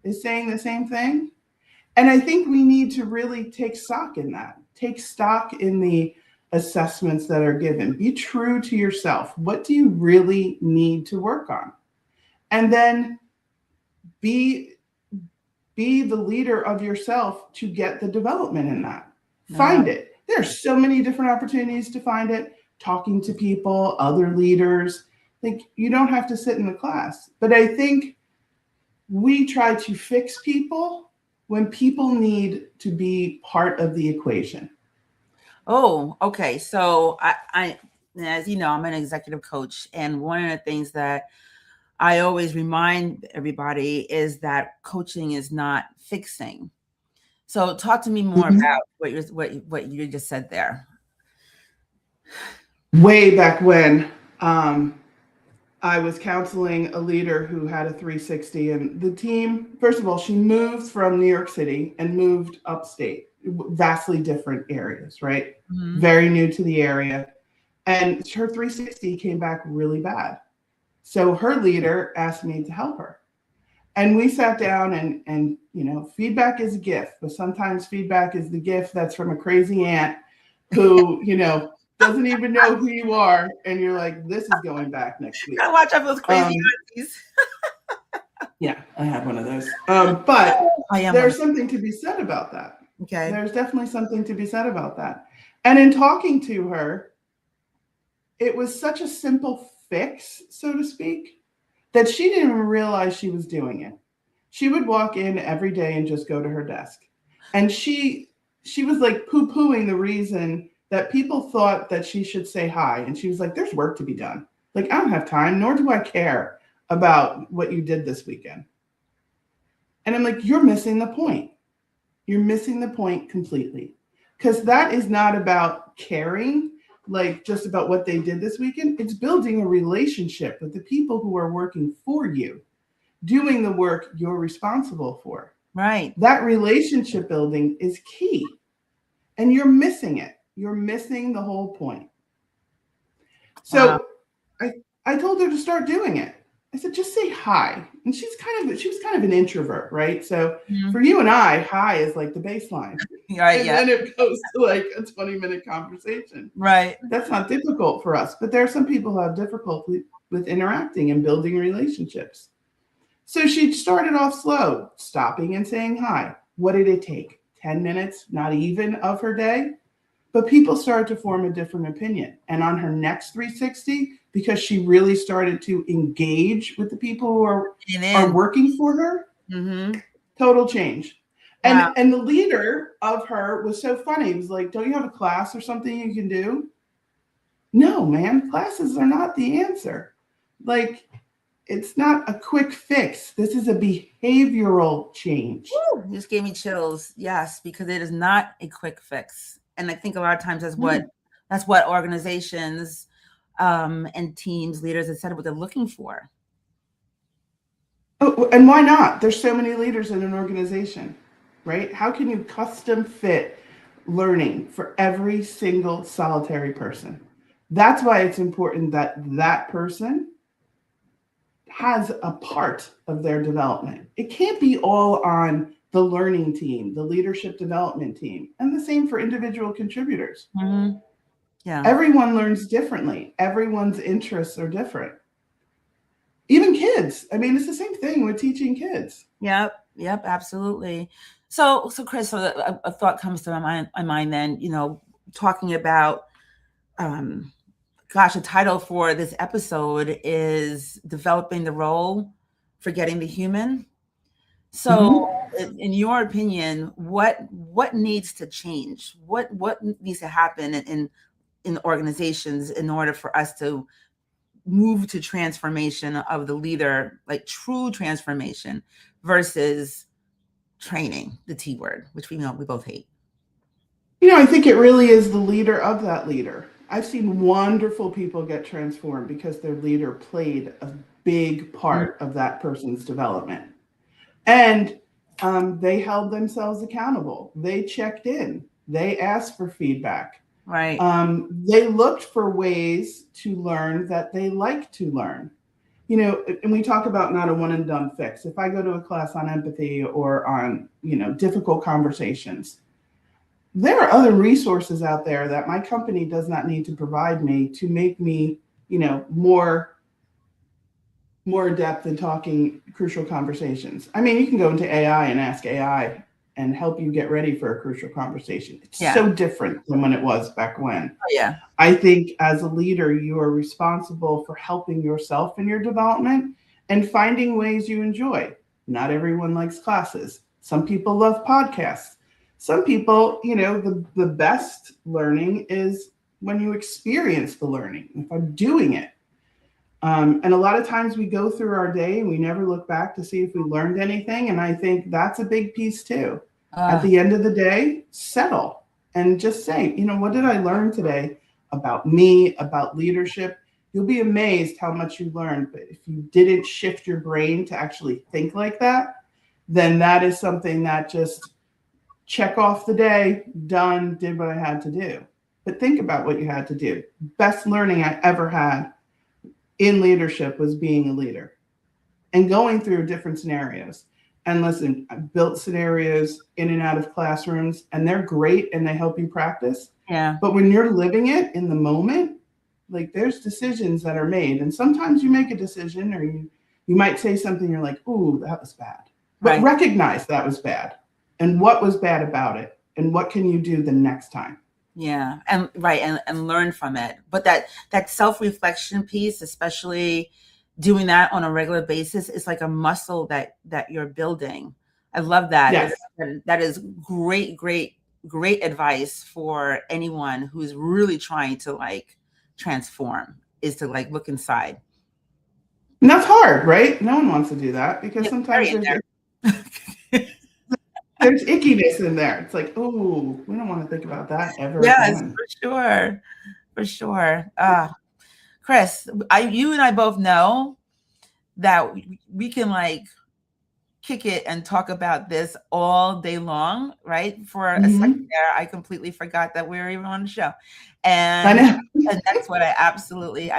is saying the same thing, and I think we need to really take stock in that. Take stock in the assessments that are given. Be true to yourself. What do you really need to work on? And then be the leader of yourself to get the development in that. Find it. There's so many different opportunities to find it. Talking to people, other leaders. Like, you don't have to sit in the class. But I think we try to fix people when people need to be part of the equation. Oh, okay. So I as you know, I'm an executive coach, and one of the things that I always remind everybody is that coaching is not fixing. So talk to me more about what you just said there. Way back when, I was counseling a leader who had a 360, and the team, first of all, she moved from New York City and moved upstate, vastly different areas, right? Mm-hmm. Very new to the area. And her 360 came back really bad. So her leader asked me to help her. And we sat down and feedback is a gift, but sometimes feedback is the gift that's from a crazy aunt who, doesn't even know who you are. And you're like, this is going back next week. Gotta watch out for those crazy aunties. Yeah, I have one of those. But there's something to be said about that. Okay. There's definitely something to be said about that. And in talking to her, it was such a simple fix, so to speak, that she didn't even realize she was doing it. She would walk in every day and just go to her desk. And she was like poo-pooing the reason that people thought that she should say hi. And she was like, there's work to be done. Like, I don't have time, nor do I care about what you did this weekend. And I'm like, you're missing the point. You're missing the point completely. Because that is not about caring, like just about what they did this weekend. It's building a relationship with the people who are working for you, doing the work you're responsible for. Right. That relationship building is key. And you're missing it. You're missing the whole point. So I told her to start doing it. I said, just say hi. And she was kind of an introvert, right? So for you and I, hi is like the baseline. Right, and then it goes to like a 20-minute conversation. Right. That's not difficult for us, but there are some people who have difficulty with interacting and building relationships. So she started off slow, stopping and saying hi. What did it take? 10 minutes, not even, of her day? But people started to form a different opinion. And on her next 360, because she really started to engage with the people who are working for her, total change. Wow. And the leader of her was so funny. He was like, don't you have a class or something you can do? No, man, classes are not the answer. Like, it's not a quick fix. This is a behavioral change. Woo, you just gave me chills. Yes, because it is not a quick fix. And I think a lot of times that's what organizations and teams, leaders, et cetera, what they're looking for. Oh, and why not? There's so many leaders in an organization, right? How can you custom fit learning for every single solitary person? That's why it's important that that person has a part of their development. It can't be all on the learning team, the leadership development team, and the same for individual contributors. Mm-hmm. Yeah. Everyone learns differently. Everyone's interests are different. Even kids. I mean, it's the same thing with teaching kids. Yep, absolutely. So Chris, a thought comes to my mind then, talking about, the title for this episode is Developing the Role, Forgetting the Human. So in your opinion, what needs to change? What needs to happen in organizations in order for us to move to transformation of the leader, like true transformation versus training, the T word, which we know we both hate? I think it really is the leader of that leader. I've seen wonderful people get transformed because their leader played a big part of that person's development. And they held themselves accountable. They checked in. They asked for feedback. Right. They looked for ways to learn that they like to learn. And we talk about not a one and done fix. If I go to a class on empathy or on, difficult conversations, there are other resources out there that my company does not need to provide me to make me, more adept in talking crucial conversations. I mean, you can go into AI and ask AI and help you get ready for a crucial conversation. It's so different than when it was back when. Yeah. I think as a leader, you are responsible for helping yourself in your development and finding ways you enjoy. Not everyone likes classes. Some people love podcasts. Some people, the best learning is when you experience the learning, if I'm doing it. And a lot of times we go through our day and we never look back to see if we learned anything. And I think that's a big piece too. At the end of the day, settle and just say, what did I learn today about me, about leadership? You'll be amazed how much you learned. But if you didn't shift your brain to actually think like that, then that is something that just check off the day, done, did what I had to do. But think about what you had to do. Best learning I ever had in leadership was being a leader and going through different scenarios. And listen, I've built scenarios in and out of classrooms, and they're great and they help you practice. Yeah. But when you're living it in the moment, like there's decisions that are made. And sometimes you make a decision or you might say something, you're like, ooh, that was bad. But recognize that was bad and what was bad about it and what can you do the next time. Yeah. And learn from it. But that self-reflection piece, especially doing that on a regular basis, is like a muscle that you're building. I love that. Yes. That is great advice for anyone who's really trying to transform, is to look inside. And that's hard, right? No one wants to do that because sometimes there's ickiness in there. It's like, oh, we don't want to think about that ever. Yes, again. for sure. Chris, you and I both know that we can kick it and talk about this all day long, right? For a second there, I completely forgot that we were even on the show, and that's what I absolutely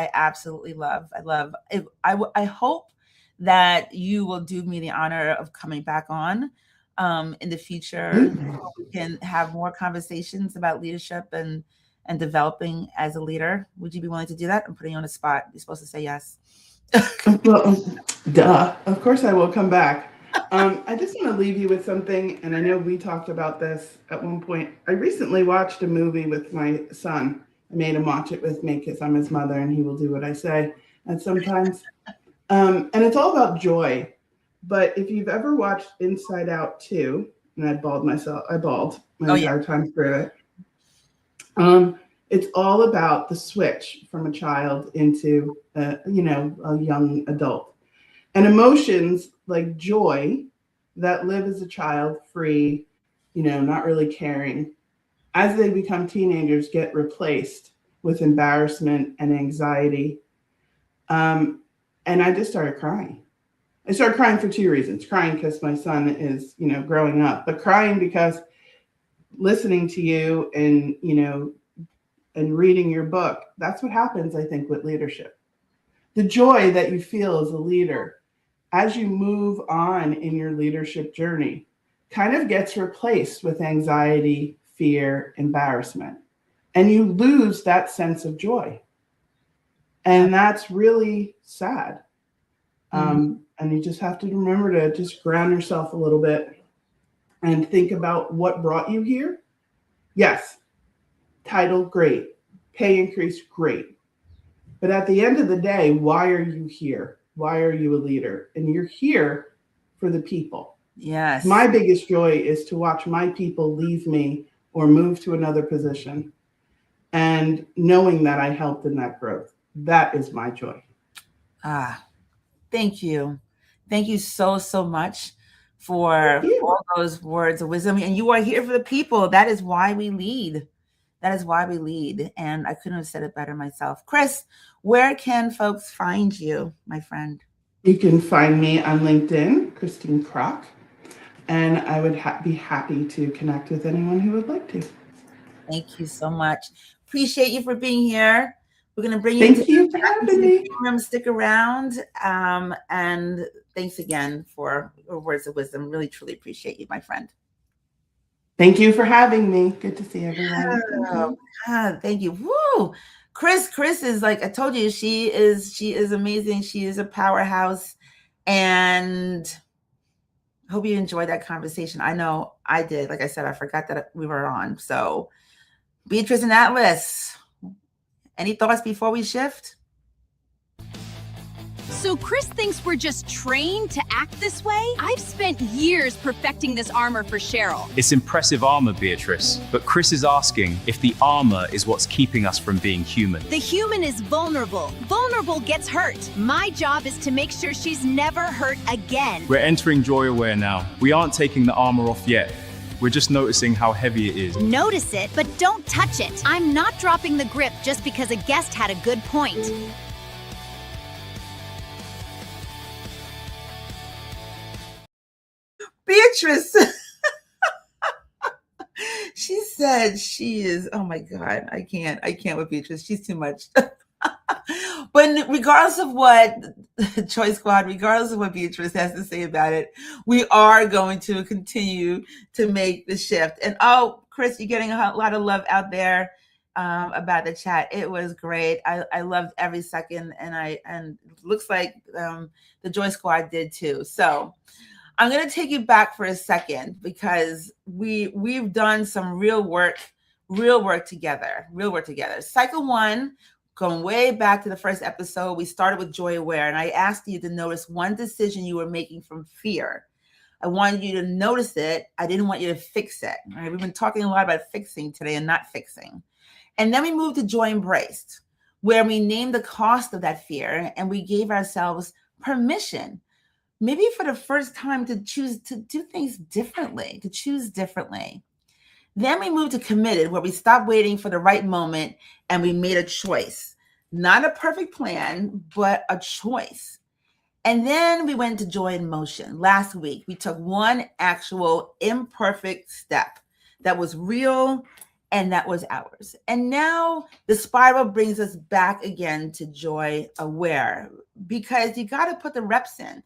love. I love it. I hope that you will do me the honor of coming back on in the future. We can have more conversations about leadership and developing as a leader. Would you be willing to do that? I'm putting you on the spot. You're supposed to say yes. Well, duh. Of course I will come back. I just want to leave you with something, and I know we talked about this at one point. I recently watched a movie with my son. I made him watch it with me because I'm his mother and he will do what I say. And sometimes, and it's all about joy. But if you've ever watched Inside Out 2, and I bawled my entire time through it. It's all about the switch from a child into a young adult, and emotions like joy that live as a child, free, not really caring, as they become teenagers, get replaced with embarrassment and anxiety. And I just started crying. I started crying for two reasons. Crying because my son is, growing up, but crying because listening to you and reading your book, that's what happens, I think, with leadership. The joy that you feel as a leader as you move on in your leadership journey kind of gets replaced with anxiety, fear, embarrassment, and you lose that sense of joy. And that's really sad. And you just have to remember to just ground yourself a little bit and think about what brought you here. Yes, title, great. Pay increase, great. But at the end of the day, why are you here? Why are you a leader? And you're here for the people. Yes. My biggest joy is to watch my people leave me or move to another position and knowing that I helped in that growth. That is my joy. Thank you. Thank you so much for all those words of wisdom. And you are here for the people. That is why we lead. That is why we lead. And I couldn't have said it better myself. Chris, where can folks find you, my friend? You can find me on LinkedIn, Christine Krok, and I would be happy to connect with anyone who would like to. Thank you so much. Appreciate you for being here. We're going to bring Thank you for having me. Stick around. And thanks again for your words of wisdom. Really, truly appreciate you, my friend. Thank you for having me. Good to see everyone. Thank you. Thank you. Woo! Chris is like I told you, she is amazing. She is a powerhouse, and hope you enjoyed that conversation. I know I did. Like I said, I forgot that we were on. So, Beatrice and Atlas, any thoughts before we shift? So Chris thinks we're just trained to act this way? I've spent years perfecting this armor for Sheryl. It's impressive armor, Beatrice, but Chris is asking if the armor is what's keeping us from being human. The human is vulnerable. Vulnerable gets hurt. My job is to make sure she's never hurt again. We're entering Joy Aware now. We aren't taking the armor off yet. We're just noticing how heavy it is. Notice it, but don't touch it. I'm not dropping the grip just because a guest had a good point. Beatrice. She said she is, oh my God, I can't with Beatrice. She's too much. But regardless of what Choice Squad, regardless of what Beatrice has to say about it, we are going to continue to make the shift. And oh, Chris, you're getting a lot of love out there about the chat. It was great. I loved every second, and it looks like the Joy Squad did too. So I'm going to take you back for a second because we've done some real work together. Cycle 1, going way back to the first episode, we started with Joy Aware, and I asked you to notice one decision you were making from fear. I wanted you to notice it. I didn't want you to fix it. All right? We've been talking a lot about fixing today and not fixing. And then we moved to Joy Embraced, where we named the cost of that fear and we gave ourselves permission, maybe for the first time, to choose to do things differently, to choose differently. Then we moved to Committed, where we stopped waiting for the right moment and we made a choice. Not a perfect plan, but a choice. And then we went to Joy in Motion. Last week, we took one actual imperfect step that was real and that was ours. And now the spiral brings us back again to Joy Aware, because you got to put the reps in.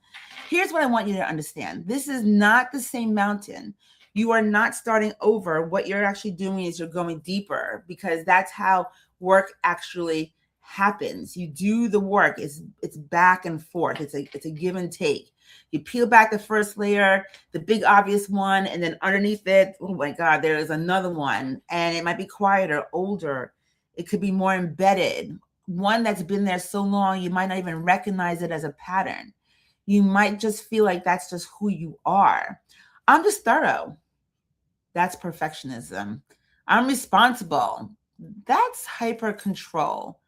Here's what I want you to understand. This is not the same mountain. You are not starting over. What you're actually doing is you're going deeper, because that's how work actually happens. You do the work. It's back and forth. It's a give and take. You peel back the first layer, the big obvious one, and then underneath it, oh my God, there is another one. And it might be quieter, older. It could be more embedded. One that's been there so long, you might not even recognize it as a pattern. You might just feel like that's just who you are. I'm just thorough. That's perfectionism. I'm responsible. That's hyper control.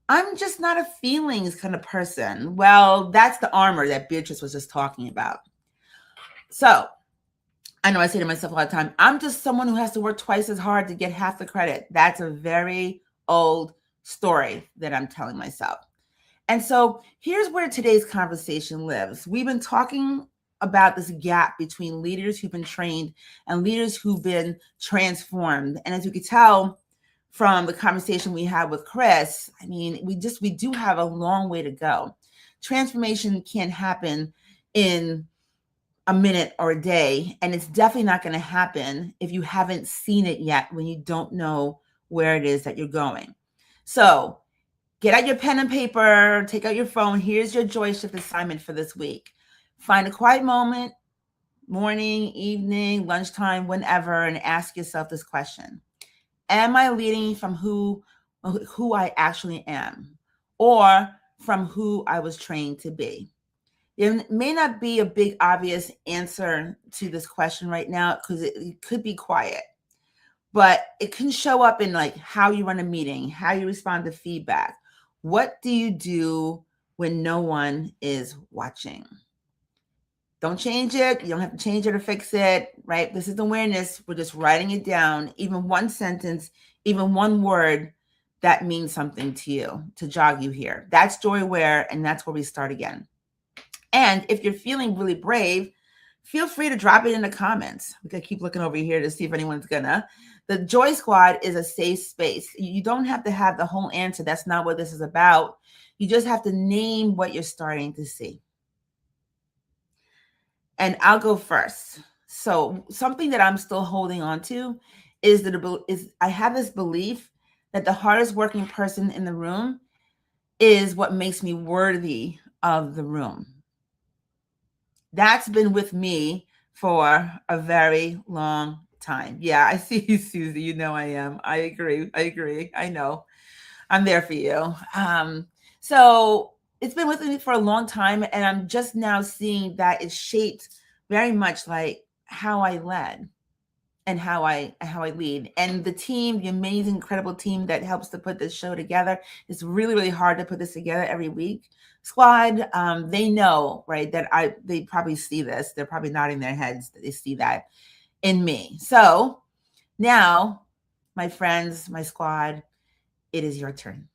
I'm just not a feelings kind of person. Well, that's the armor that Beatrice was just talking about. So I know I say to myself all the time, I'm just someone who has to work twice as hard to get half the credit. That's a very old story that I'm telling myself. And so here's where today's conversation lives. We've been talking about this gap between leaders who've been trained and leaders who've been transformed. And as you could tell from the conversation we had with Chris, I mean, we do have a long way to go. Transformation can't happen in a minute or a day, and it's definitely not going to happen if you haven't seen it yet, when you don't know where it is that you're going. So get out your pen and paper, take out your phone. Here's your Joy Shift assignment for this week. Find a quiet moment, morning, evening, lunchtime, whenever, and ask yourself this question. Am I leading from who I actually am, or from who I was trained to be? There may not be a big obvious answer to this question right now, because it could be quiet, but it can show up in like how you run a meeting, how you respond to feedback. What do you do when no one is watching? Don't change it. You don't have to change it or fix it, right? This is awareness. We're just writing it down. Even one sentence, even one word that means something to you, to jog you here. That's joy aware, and that's where we start again. And if you're feeling really brave, feel free to drop it in the comments. We gotta keep looking over here to see if anyone's gonna. The Joy Squad is a safe space. You don't have to have the whole answer. That's not what this is about. You just have to name what you're starting to see. And I'll go first. So something that I'm still holding on to is I have this belief that the hardest working person in the room is what makes me worthy of the room. That's been with me for a very long time. Yeah, I see you, Susie. You know I am. I agree. I know. I'm there for you. So it's been with me for a long time, and I'm just now seeing that it's shaped very much like how I led and how I lead. And the team, the amazing, incredible team that helps to put this show together, it's really, really hard to put this together every week. Squad, they know, right, that they probably see this. They're probably nodding their heads that they see that in me. So now, my friends, my squad, it is your turn.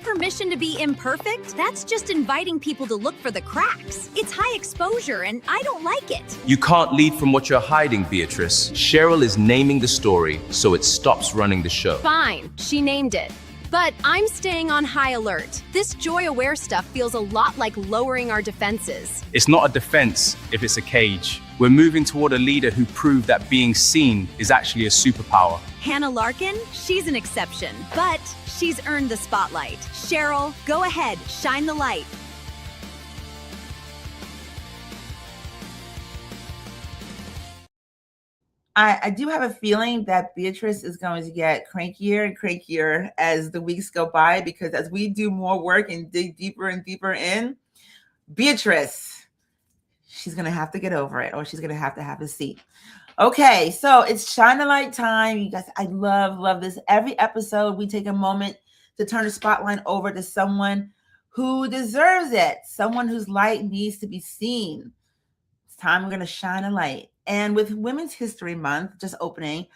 Permission to be imperfect? That's just inviting people to look for the cracks. It's high exposure, and I don't like it. You can't lead from what you're hiding, Beatrice. Sheryl is naming the story, so it stops running the show. Fine, she named it. But I'm staying on high alert. This joy-aware stuff feels a lot like lowering our defenses. It's not a defense if it's a cage. We're moving toward a leader who proved that being seen is actually a superpower. Hannah Larkin, she's an exception, but she's earned the spotlight. Sheryl, go ahead, shine the light. I do have a feeling that Beatrice is going to get crankier and crankier as the weeks go by, because as we do more work and dig deeper and deeper in, Beatrice, she's going to have to get over it, or she's going to have a seat. Okay, so it's shine a light time. You guys, I love this. Every episode, we take a moment to turn the spotlight over to someone who deserves it, someone whose light needs to be seen. It's time we're going to shine a light. And with Women's History Month just opening,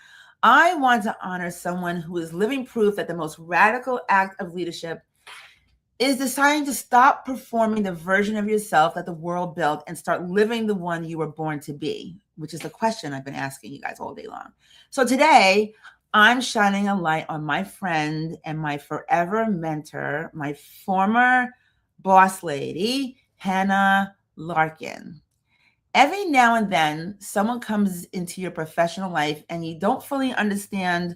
I want to honor someone who is living proof that the most radical act of leadership is deciding to stop performing the version of yourself that the world built and start living the one you were born to be, which is the question I've been asking you guys all day long. So today, I'm shining a light on my friend and my forever mentor, my former boss lady, Hannah Larkin. Every now and then, someone comes into your professional life and you don't fully understand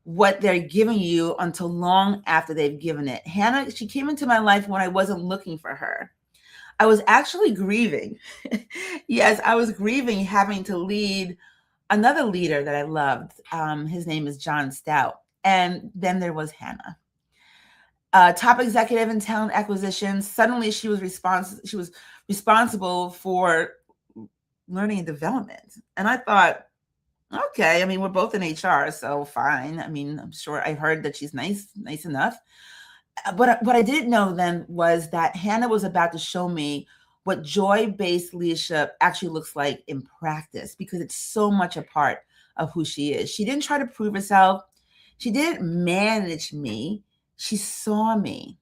what they're giving you until long after they've given it. Hannah, she came into my life when I wasn't looking for her. I was actually grieving. Yes, I was grieving having to lead another leader that I loved. His name is John Stout. And then there was Hannah. Top executive in talent acquisition. Suddenly she was responsible for learning and development. And I thought, okay, I mean, we're both in HR, so fine. I mean, I'm sure I heard that she's nice enough. But what I didn't know then was that Hannah was about to show me what joy-based leadership actually looks like in practice, because it's so much a part of who she is. She didn't try to prove herself. She didn't manage me. She saw me.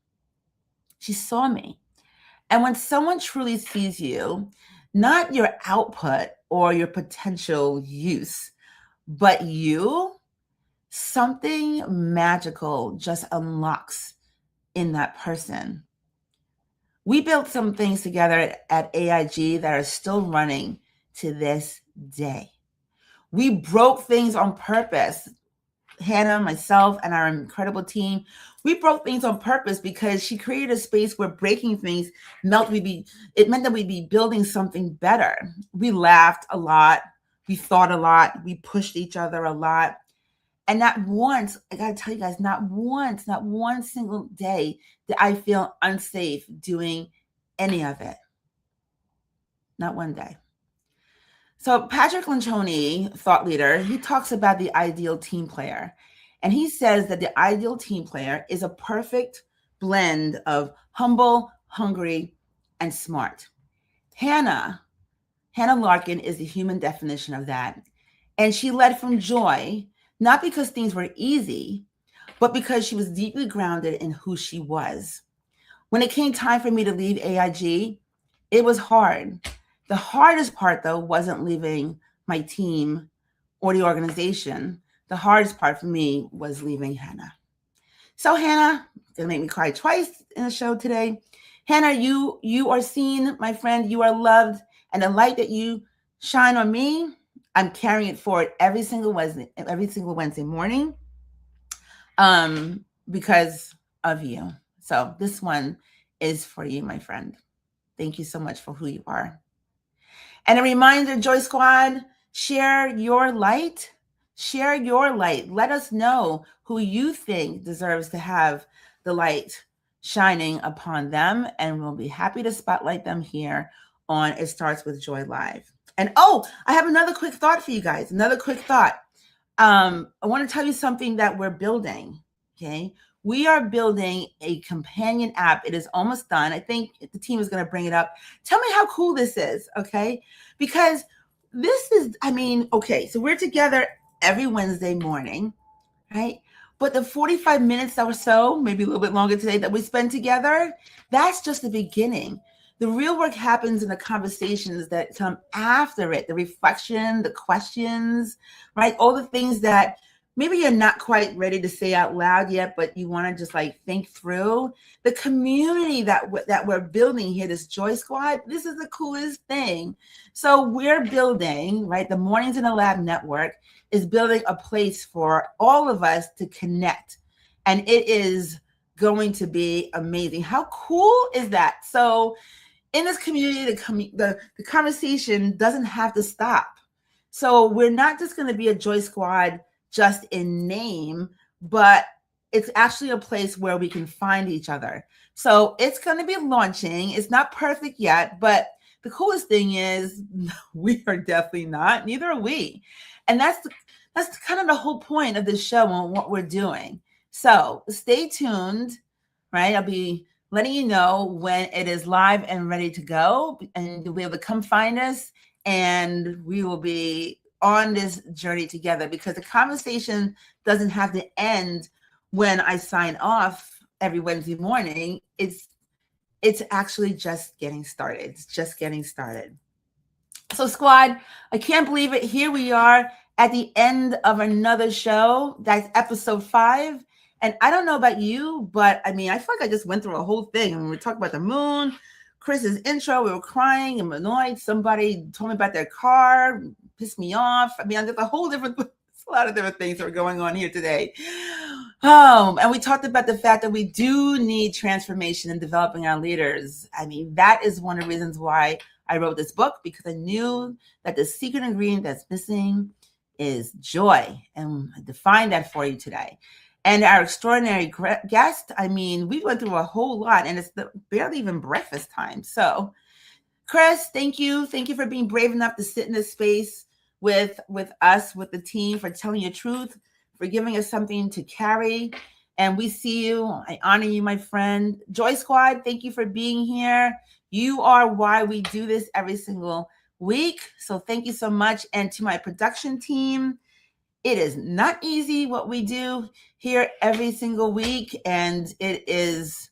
She saw me. And when someone truly sees you, not your output or your potential use, but you, something magical just unlocks in that person. We built some things together at AIG that are still running to this day. We broke things on purpose. Hannah, myself, and our incredible team, we broke things on purpose because she created a space where breaking things meant that we'd be building something better. We laughed a lot. We thought a lot. We pushed each other a lot. And not once, I got to tell you guys, not one single day did I feel unsafe doing any of it. Not one day. So Patrick Lencioni, thought leader, he talks about the ideal team player. And he says that the ideal team player is a perfect blend of humble, hungry, and smart. Hannah Larkin is the human definition of that. And she led from joy, not because things were easy, but because she was deeply grounded in who she was. When it came time for me to leave AIG, it was hard. The hardest part, though, wasn't leaving my team or the organization. The hardest part for me was leaving Hannah. So Hannah, gonna make me cry twice in the show today. Hannah, you are seen, my friend. You are loved, and the light that you shine on me, I'm carrying it forward every single Wednesday morning, because of you. So this one is for you, my friend. Thank you so much for who you are. And a reminder, Joy Squad, share your light. Share your light. Let us know who you think deserves to have the light shining upon them, and we'll be happy to spotlight them here on It Starts With Joy Live. And I have another quick thought for you guys. Another quick thought. I want to tell you something that we're building. Okay, we are building a companion app. It is almost done. I think the team is going to bring it up. Tell me how cool this is. Okay, because this is, okay, so we're together every Wednesday morning, right? But the 45 minutes or so, maybe a little bit longer today, that we spend together, that's just the beginning. The real work happens in the conversations that come after it, the reflection, the questions, right? All the things that maybe you're not quite ready to say out loud yet, but you want to just think through. The community that we're building here, this Joy Squad, this is the coolest thing. So we're building, right? The Mornings in the Lab Network is building a place for all of us to connect. And it is going to be amazing. How cool is that? So in this community, the conversation doesn't have to stop. So we're not just going to be a Joy Squad just in name, but it's actually a place where we can find each other. So it's going to be launching. It's not perfect yet, but the coolest thing is we are definitely not, neither are we. And that's kind of the whole point of this show and what we're doing. So stay tuned, right? I'll be letting you know when it is live and ready to go, and you'll be able to come find us, and we will be on this journey together, because the conversation doesn't have to end when I sign off every Wednesday morning. It's actually just getting started. It's just getting started. So Squad, I can't believe it. Here we are at the end of another show. That's episode 5. And I don't know about you, but I feel like I just went through a whole thing. And we talked about the moon, Chris's intro, we were crying and annoyed. Somebody told me about their car, pissed me off. There's a lot of different things that are going on here today. And we talked about the fact that we do need transformation in developing our leaders. That is one of the reasons why I wrote this book, because I knew that the secret ingredient that's missing is joy. And I defined that for you today. And our extraordinary guest, we went through a whole lot, and it's barely even breakfast time. So, Chris, thank you. Thank you for being brave enough to sit in this space with us, with the team, for telling your truth, for giving us something to carry. And we see you. I honor you, my friend. Joy Squad, thank you for being here. You are why we do this every single week. So thank you so much. And to my production team, it is not easy what we do here every single week, and it is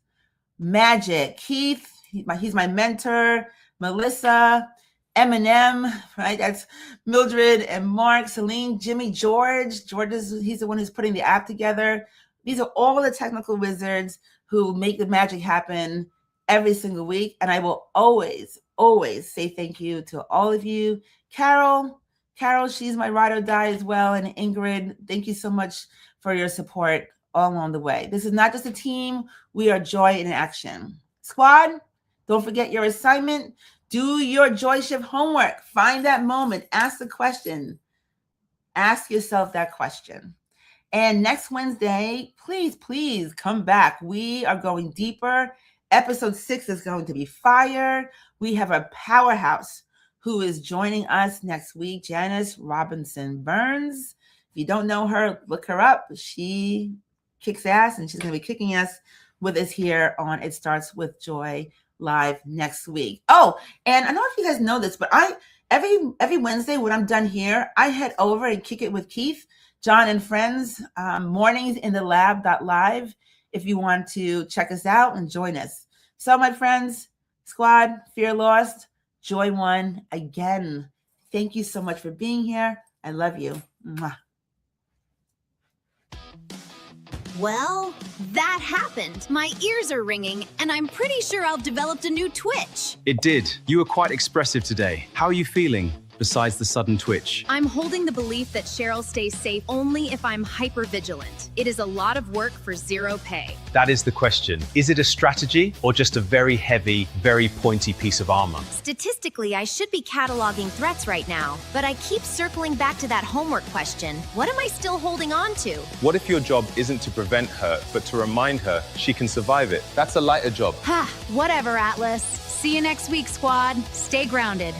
magic. Keith, he's my mentor. Melissa, Eminem, right? That's Mildred and Mark, Celine, Jimmy, George. He's the one who's putting the app together. These are all the technical wizards who make the magic happen every single week. And I will always, always say thank you to all of you. Carol, she's my ride or die as well. And Ingrid, thank you so much for your support all along the way. This is not just a team. We are joy in action. Squad, don't forget your assignment. Do your Joy Shift homework. Find that moment. Ask the question. Ask yourself that question. And next Wednesday, please come back. We are going deeper. Episode 6 is going to be fire. We have a powerhouse who is joining us next week, Janice Robinson Burns. If you don't know her, look her up. She kicks ass, and she's going to be kicking ass with us here on It Starts With Joy live next week. Oh, and I don't know if you guys know this, but every Wednesday when I'm done here, I head over and kick it with Keith, John, and friends, mornings in the lab.live, if you want to check us out and join us. So my friends, squad, fear lost, joy won again. Thank you so much for being here. I love you. Mwah. Well, that happened. My ears are ringing, and I'm pretty sure I've developed a new twitch. It did. You were quite expressive today. How are you feeling, besides the sudden twitch? I'm holding the belief that Sheryl stays safe only if I'm hyper-vigilant. It is a lot of work for zero pay. That is the question. Is it a strategy or just a very heavy, very pointy piece of armor? Statistically, I should be cataloging threats right now, but I keep circling back to that homework question. What am I still holding on to? What if your job isn't to prevent her, but to remind her she can survive it? That's a lighter job. Ha, whatever, Atlas. See you next week, squad. Stay grounded.